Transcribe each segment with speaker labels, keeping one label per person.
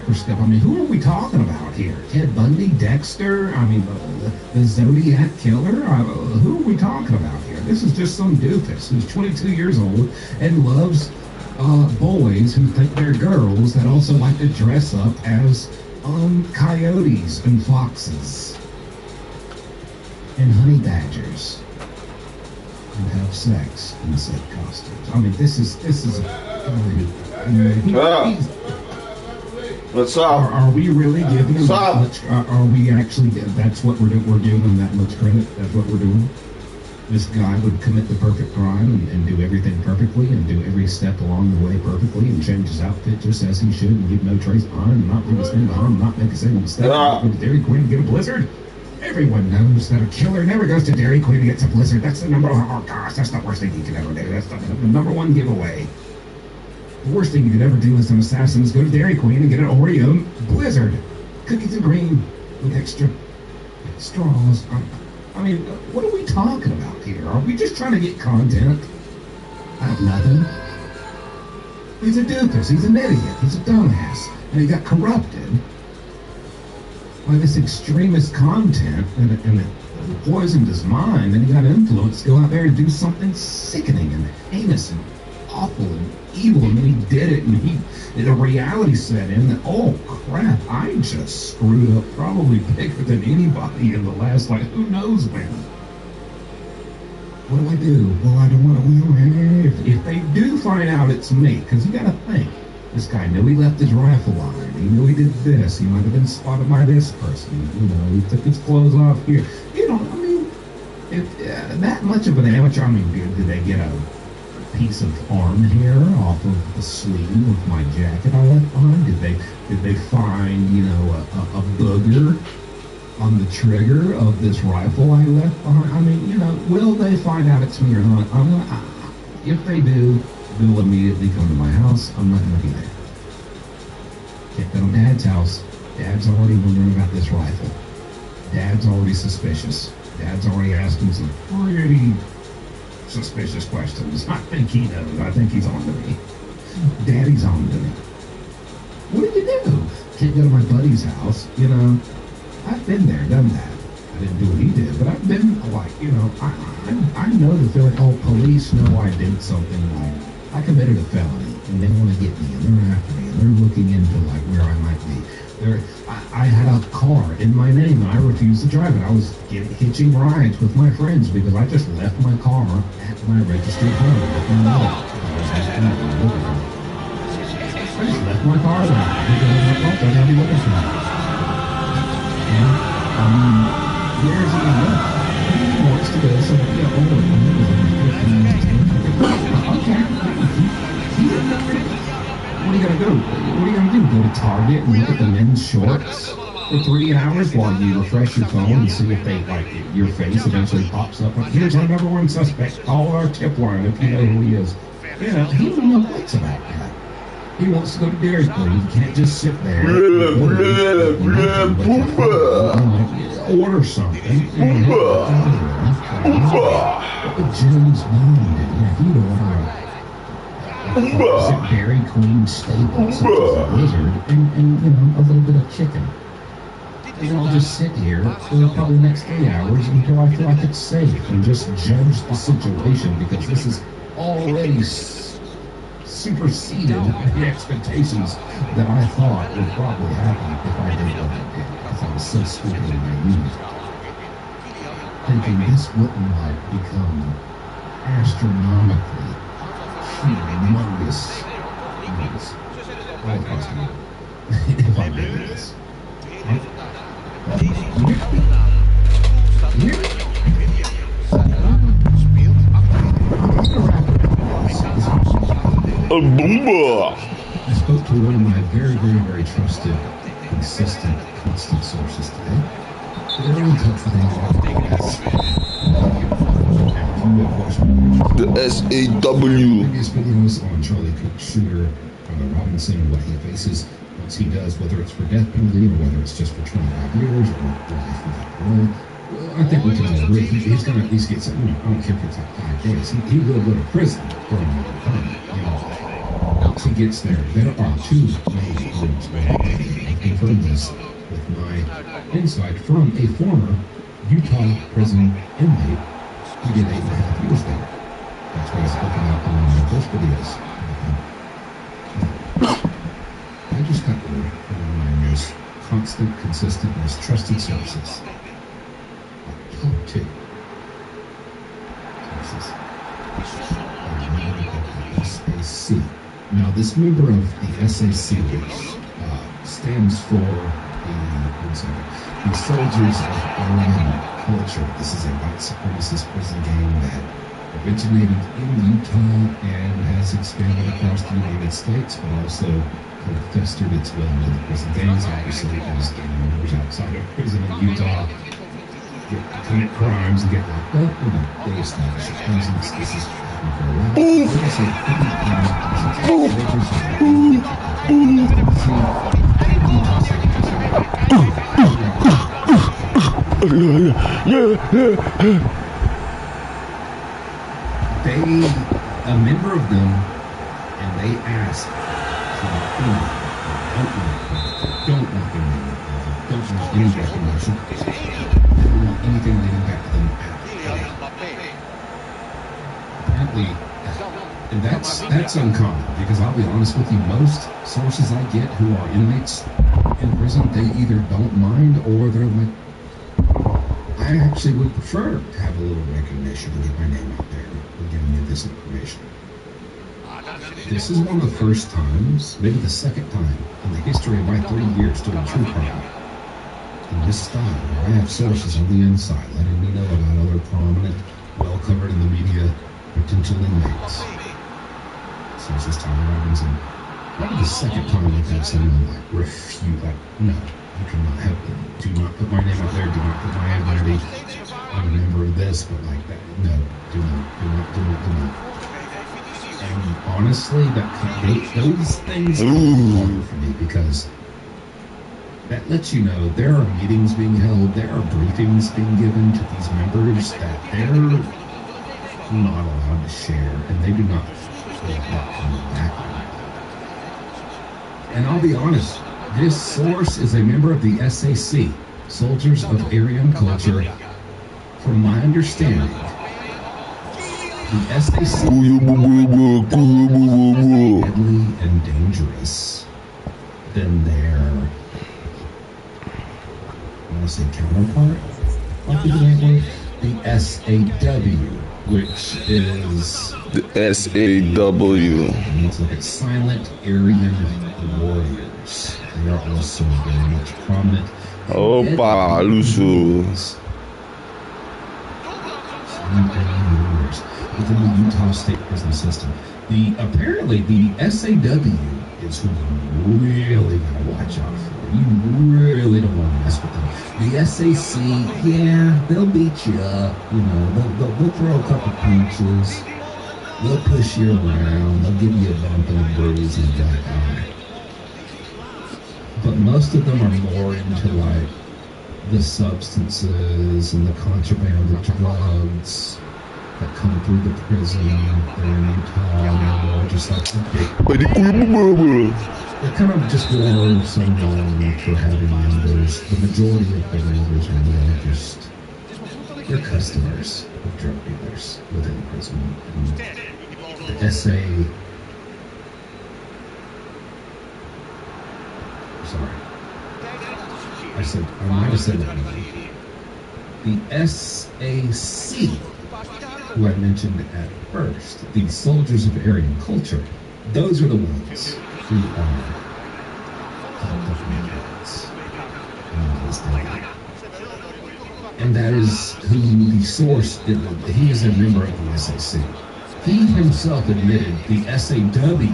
Speaker 1: microscope. I mean, who are we talking about here? Ted Bundy, Dexter? I mean, the Zodiac Killer? Who are we talking about here? This is just some doofus who's 22 years old and loves boys who think they're girls that also like to dress up as coyotes and foxes and honey badgers and have sex in said costumes. I mean, this is.
Speaker 2: What's up?
Speaker 1: Are we really giving them that much? Are we actually? That's what we're doing. We're giving them that much credit. That's what we're doing. This guy would commit the perfect crime and do everything perfectly and do every step along the way perfectly and change his outfit just as he should and leave no trace behind and not leave a stain behind and not make a single mistake. Go to Dairy Queen and get a blizzard. Everyone knows that a killer never goes to Dairy Queen and gets a blizzard. That's the number one. Oh gosh, that's the worst thing you can ever do. That's the number one giveaway. The worst thing you could ever do as an assassin is go to Dairy Queen and get an Oreo blizzard. Cookies and cream with extra straws. I mean, what are we talking about here? Are we just trying to get content out of nothing? He's a doofus. He's an idiot. He's a dumbass. And he got corrupted by this extremist content and it poisoned his mind, and he got influenced to go out there and do something sickening and heinous and awful and evil, and then he did it, and the reality set in that, oh crap, I just screwed up probably bigger than anybody in the last, like, who knows when. What do I do? Well, I don't want to, if they do find out it's me, because you gotta think, this guy knew he left his rifle on. He knew he did this. He might have been spotted by this person. You know, he took his clothes off here. You know, I mean, if that much of an amateur, I mean, did they get a piece of arm hair off of the sleeve of my jacket I left behind? Did they find, you know, a booger on the trigger of this rifle I left behind? I mean, you know, will they find out it's me or not? If they do, they'll immediately come to my house. I'm not going to be there. Can't go to Dad's house. Dad's already wondering about this rifle. Dad's already suspicious. Dad's already asking some pretty suspicious questions. I think he knows. I think he's on to me. Daddy's on to me. What did you do? Can't go to my buddy's house. You know, I've been there, done that. I didn't do what he did, but I've been like, you know, I know the feeling. Oh, police know I did something like I committed a felony, and they want to get me, and they're after me, and they're looking into like where I might be. I had a car in my name, and I refused to drive it. I was hitching rides with my friends because I just left my car at my registered home with my mother. I just left my car there because I thought they'd have me looking for me. And, where is he going to go? He wants to go somewhere. Yeah, okay. What are you going to do? What are you going to do? Go to Target and look at the men's shorts for 3 hours while you refresh your phone and see if they, like, your face eventually pops up. Like, here's our number one suspect. Call our tip line if you know who he is. You know, he doesn't know what's about that. He wants to go to Dairy Queen. He can't just sit there and order something. What would Jim's mom do if he'd order a Dairy Queen staple such as a blizzard and you know, a little bit of chicken? And I'll just sit here for probably the next 3 hours until I feel like it's safe and just judge the situation, because this is already superseded the expectations that I thought would probably happen if I did what I did, because I was so stupid and naive, thinking this wouldn't like become astronomically humongous all across the world if I did this. I spoke to one of my very, very, very trusted, consistent, constant sources today. They're in touch with
Speaker 2: the SAW.
Speaker 1: Previous videos on Charlie Cook Shooter, Robinson, and what he faces once he does, whether it's for death penalty or whether it's just for 25 years or life without parole. I think we can all agree he's going to at least get something. I don't care if it's like 5 days. He will go to prison for a long time. You know, once he gets there, there are two main groups. confirm this with my insight from a former Utah prison inmate who did 8.5 years there. That's what I spoke about in one of my first videos. I just got word from one of my most constant, consistent, most trusted sources. Top 2 sources. SAC. Now, this member of the SAC stands for the Soldiers of Aryan Culture. This is a white supremacist prison gang that originated in Utah and has expanded across the United States, but also kind of festered its way into the prison gangs. Obviously, as gang members outside of prison in Utah commit crimes and get locked up, they establish a presence. This is happening for a while. A member of them, and they ask for don't want their name, don't want any recognition, don't want anything leading back to them at all. Apparently, and that's uncommon, because I'll be honest with you, most sources I get who are inmates in prison, they either don't mind or they're like, I actually would prefer to have a little recognition and get my name out there and giving you this information. This is one of the first times, maybe the second time, in the history of my 30 years doing true crime, in this style, where I have sources on the inside letting me know about other prominent, well-covered in the media, potential inmates. Sources Tyler Robinson. Probably the second time we've had someone like refute, like, no, you cannot have it. Do not put my name out there. Do not put my identity. I'm a member of this, but like that, no, do not. And honestly, those things are harder for me, because that lets you know there are meetings being held, there are briefings being given to these members that they're not allowed to share, and they do not feel that coming back. And I'll be honest, this source is a member of the SAC, Soldiers of Aryan Culture. From my understanding, the SAC is more deadly and dangerous than their, I want to say counterpart, the SAW, which is
Speaker 2: the SAW.
Speaker 1: It's like a silent Aryan warriors. They are also very much prominent.
Speaker 2: Opa, Lucio.
Speaker 1: Within the Utah State prison system. Apparently the SAW is who you really gotta watch out for. You really don't want to mess with them. The SAC, yeah, they'll beat you up. You know, they'll throw a couple punches. They'll push you around. They'll give you a bump and a bruise and a black eye. But most of them are more into like the substances and the contraband of drugs that come through the prison. They're in Utah, or just like they're kind of just more so known for having members. The majority of the members are more just they're customers of drug dealers within prison. And the SA. Sorry. I might have said that wrong. The SAC, who I mentioned at first, the Soldiers of Aryan Culture, those are the ones who are and that is who the source is. He is a member of the SAC. He himself admitted the SAW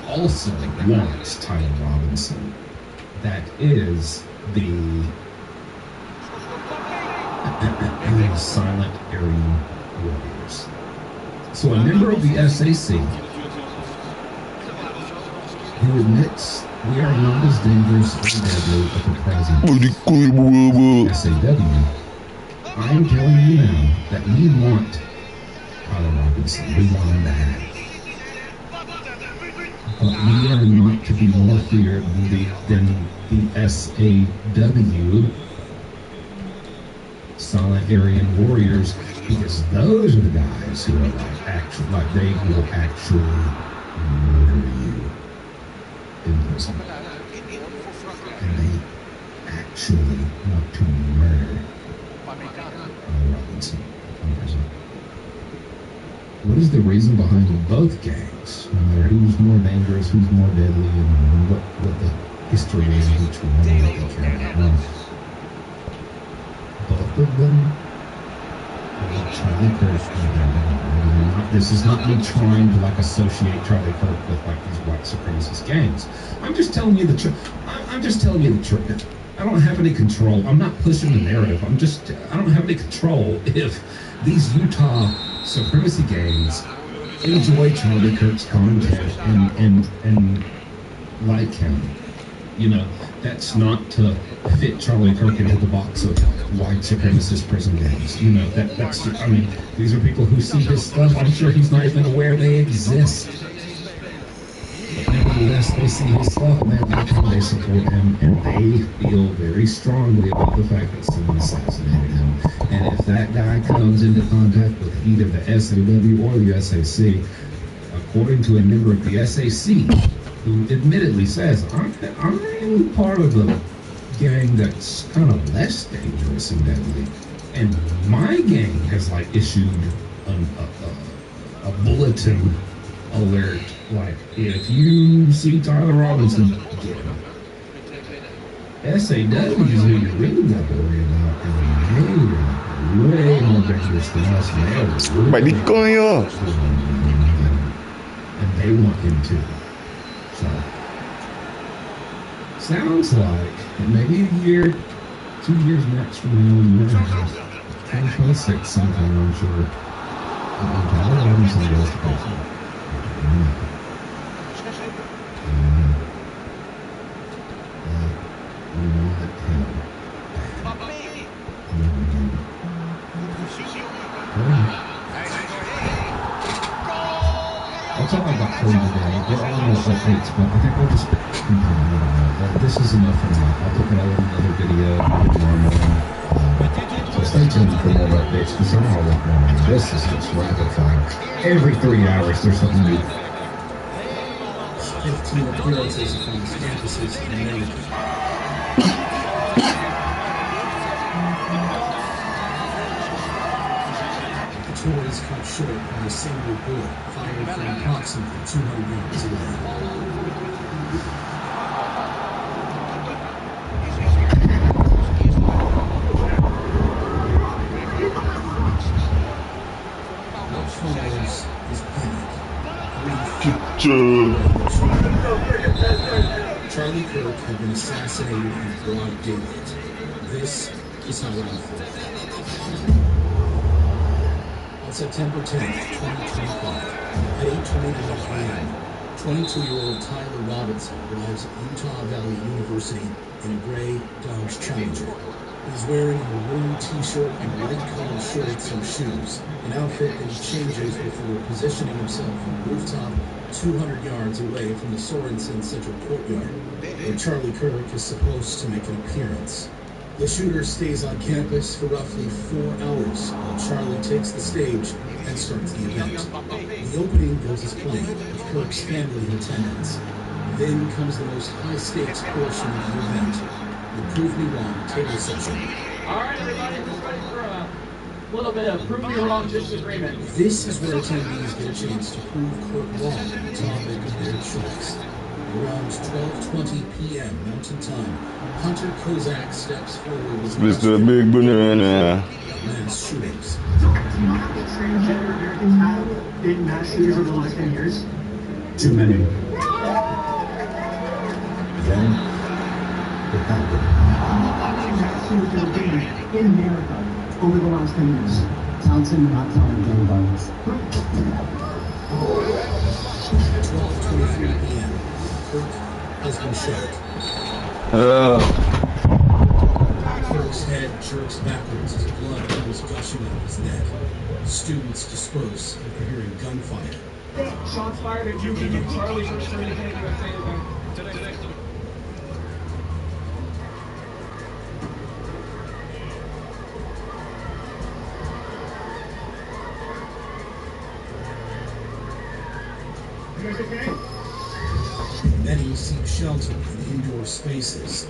Speaker 1: also wants Tyler Robinson. That is the silent Aryan warriors. So a member of the SAC who admits we are not as dangerous or deadly as the present SAW, I'm telling you now that we want Tyler Robinson. We want him back. But we are not to be more feared than the SAW, Silent Aryan Warriors, because those are the guys who are like they will actually murder you in prison. And they actually want to murder Robinson in prison. What is the reason behind both gangs? No matter who's more dangerous, who's more deadly, and what the history is of each one that they care about. Both of them. Charlie Kirk. This is not me trying to like associate Charlie Kirk with like these white supremacist gangs. I'm just telling you the truth. I'm just telling you the truth. I don't have any control. I'm not pushing the narrative. I don't have any control if these Utah supremacy gangs enjoy Charlie Kirk's content and like him. You know, that's not to fit Charlie Kirk into the box of white supremacist prison gangs. You know, that's I mean, these are people who see his stuff. I'm sure he's not even aware they exist. But nevertheless, they see his stuff and they support him, and they feel very strongly about the fact that someone assassinated him. And if that guy comes into contact with either the SAW or the SAC, according to a member of the SAC, who admittedly says, I'm part of the gang that's kind of less dangerous and deadly, and my gang has like issued a bulletin alert, like, if you see Tyler Robinson, get him. SAW is who you really got to worry about, and they are way more dangerous than us, and
Speaker 2: But they going off.
Speaker 1: And they want him too. So, sounds like maybe a year, 2 years max from now, 2026 sometime, I'm sure. Tyler Robinson goes to prison. I'll talk about Cody today. We're almost at 8, but I think we'll just this is enough for now. I'll put that out in another video tomorrow morning. So stay tuned for more updates, because I'm all up morning. This is just rapid fire. Every 3 hours there's something new.
Speaker 3: 15 appearances from these campuses in America. Tories cut short by a single bullet fired from approximately 200 yards away. What follows is panic. Charlie Kirk had been assassinated in broad daylight. This is how it unfolded. On September 10th, 2025, at 8:29 a.m., 22-year-old Tyler Robinson arrives at Utah Valley University in a gray Dodge Challenger. He's wearing a maroon t-shirt and red collared shorts and shoes, an outfit that he changes before positioning himself on the rooftop 200 yards away from the Sorensen Central Courtyard, where Charlie Kirk is supposed to make an appearance. The shooter stays on campus for roughly 4 hours while Charlie takes the stage and starts the event. The opening goes as planned, with Kirk's family in attendance. Then comes the most high-stakes portion of the event, the Prove Me Wrong table session.
Speaker 4: All right, everybody, just ready for a little bit of Prove Me Wrong disagreement.
Speaker 3: This is where attendees get a chance to prove Kirk wrong on the topic of their choice. Around 12:20 p.m. Mountain Time, Hunter Kozak steps forward with
Speaker 2: Mr. Big Banana.
Speaker 3: mass shootings.
Speaker 5: Do you know how many transgender Americans have been mass shooters over the last 10 years?
Speaker 1: Too many. Then, it happened.
Speaker 5: Mass shooters have been in America over the last 10 years. Townsend not telling gun violence.
Speaker 3: 12:23 p.m. Kirk has been shot. Kirk's head jerks backwards as blood comes gushing out of his neck. Students disperse after hearing gunfire.
Speaker 4: Shots fired at you, Charlie Kirk,
Speaker 3: Many seek shelter in indoor spaces.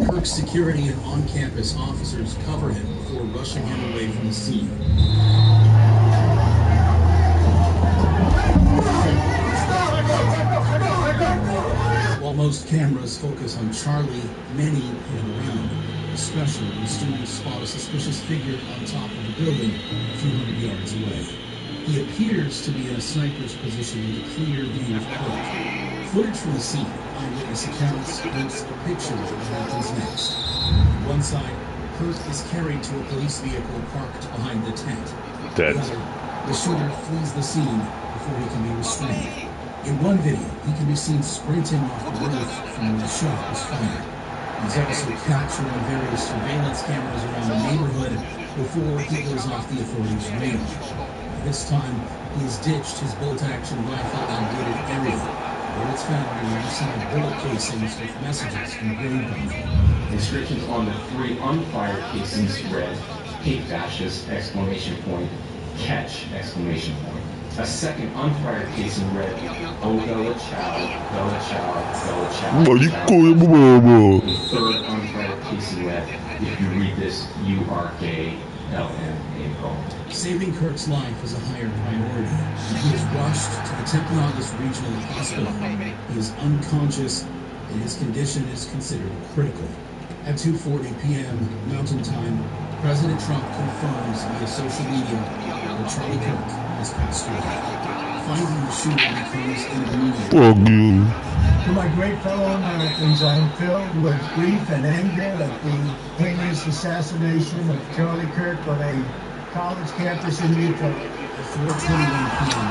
Speaker 3: Kirk's security and on-campus officers cover him before rushing him away from the scene. While most cameras focus on Charlie, many pan around, especially when students spot a suspicious figure on top of a building a few hundred yards away. He appears to be in a sniper's position with a clear view of Kirk. Footage from the scene, eyewitness accounts, post a picture of what happens next. On one side, Kirk is carried to a police vehicle parked behind the tent.
Speaker 2: Dead.
Speaker 3: The shooter flees the scene before he can be restrained. In one video, he can be seen sprinting off the roof from where the shot was fired. He's also captured on various surveillance cameras around the neighborhood before he goes off the authorities' radar. This time, he has ditched his bolt-action rifle in a wooded area, where it's found alongside bullet casings with messages engraved on them.
Speaker 6: Inscriptions on the 3 unfired casings read, "Hate fascist!" "Catch!" A second unfired casing read, "Oh Bella Chow, Bella Chow, Bella Chow." A third unfired casing read, "If you read this, you are gay, LMAO."
Speaker 3: Saving Kirk's life is a higher priority. He is rushed to the Timpanogos Regional Hospital. He is unconscious, and his condition is considered critical. At 2:40 p.m. Mountain Time, President Trump confirms via social media that Charlie Kirk has passed away. Finding the shooter becomes intermediate.
Speaker 7: To my great fellow Americans, I am filled with grief and anger at the heinous assassination of Charlie Kirk on a college campus in Utah.
Speaker 3: At 4:21 p.m.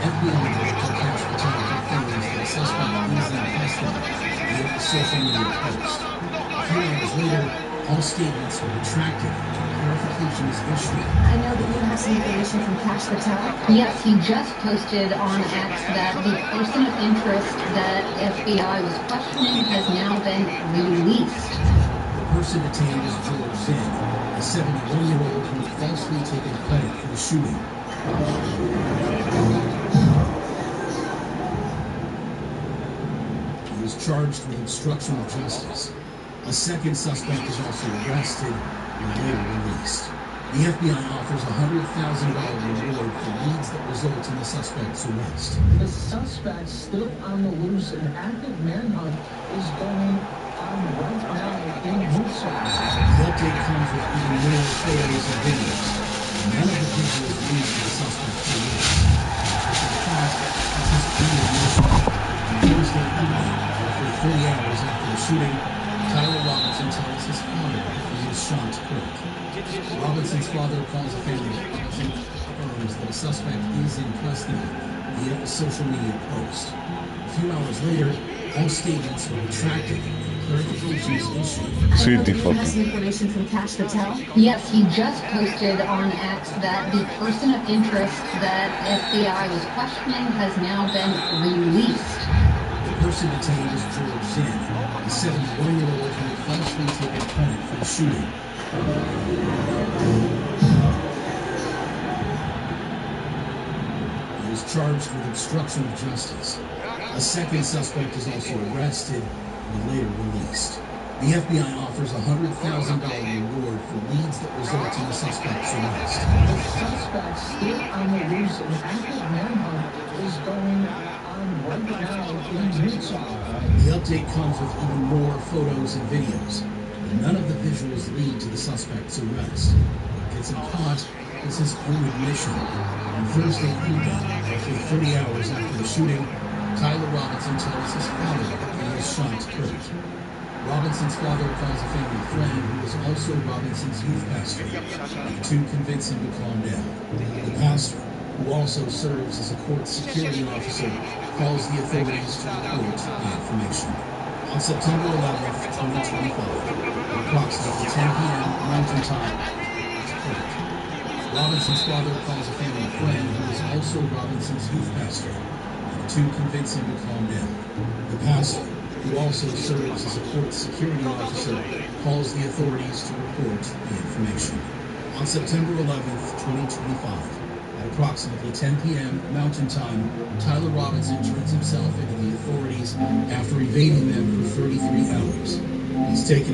Speaker 3: FBI Director Cash Patel confirms that a suspect is in custody via a social media post. A few hours later, all statements were retracted and clarification is issued.
Speaker 8: I know that you have some information from Cash Patel.
Speaker 9: Yes, he just posted on X that the person of interest that FBI was questioning has now been released.
Speaker 3: The person detained is George Zinn, a 71-year-old who falsely taken credit for the shooting. He was charged with obstruction of justice. A second suspect is also arrested and later released. The FBI offers a $100,000 reward for leads that result in the suspect's arrest.
Speaker 10: The suspect still on the loose. An active manhunt is going on right now in Utah.
Speaker 3: The update comes with even more photos and videos. None of the visuals lead to the suspect's arrest. The fact is his own admission. On Thursday evening, roughly 30 hours after the shooting, Tyler Robinson tells his father he was shot Kirk. Robinson's father calls a family and confirms that a suspect is in custody via a social media post. A few hours later, all statements were retracted and clarification is issued.
Speaker 8: I know that you have some information from Cash Patel.
Speaker 9: Yes, he just posted on X that the person of interest that FBI was questioning has now been released.
Speaker 3: The person detained is George Zinn, a 71-year-old who had falsely taken credit for the shooting. He was charged with obstruction of justice. A second suspect is also arrested and later released. The FBI offers a $100,000 reward for leads that result in the suspect's arrest.
Speaker 10: The suspect still on the loose. An active manhunt is going on right now in Utah.
Speaker 3: The update comes with even more photos and videos, but none of the visuals lead to the suspect's arrest. What gets him caught is his own admission. On Thursday evening, roughly 30 hours after the shooting, Tyler Robinson tells his father that he was shot Kirk. Robinson's father calls a family friend who is also Robinson's youth pastor. The two convince him to calm down. The pastor, who also serves as a court security officer, calls the authorities to report the information. On September 11th, 2025, at approximately 10 p.m. Mountain Time, Kirk Robinson's father calls a family friend who is also Robinson's youth pastor. The two convince him to calm down. The pastor, who also serves as a court security officer, calls the authorities to report the information. On September 11th, 2025, at approximately 10 p.m. Mountain Time, Tyler Robinson turns himself into the authorities after evading them for 33 hours. He's taken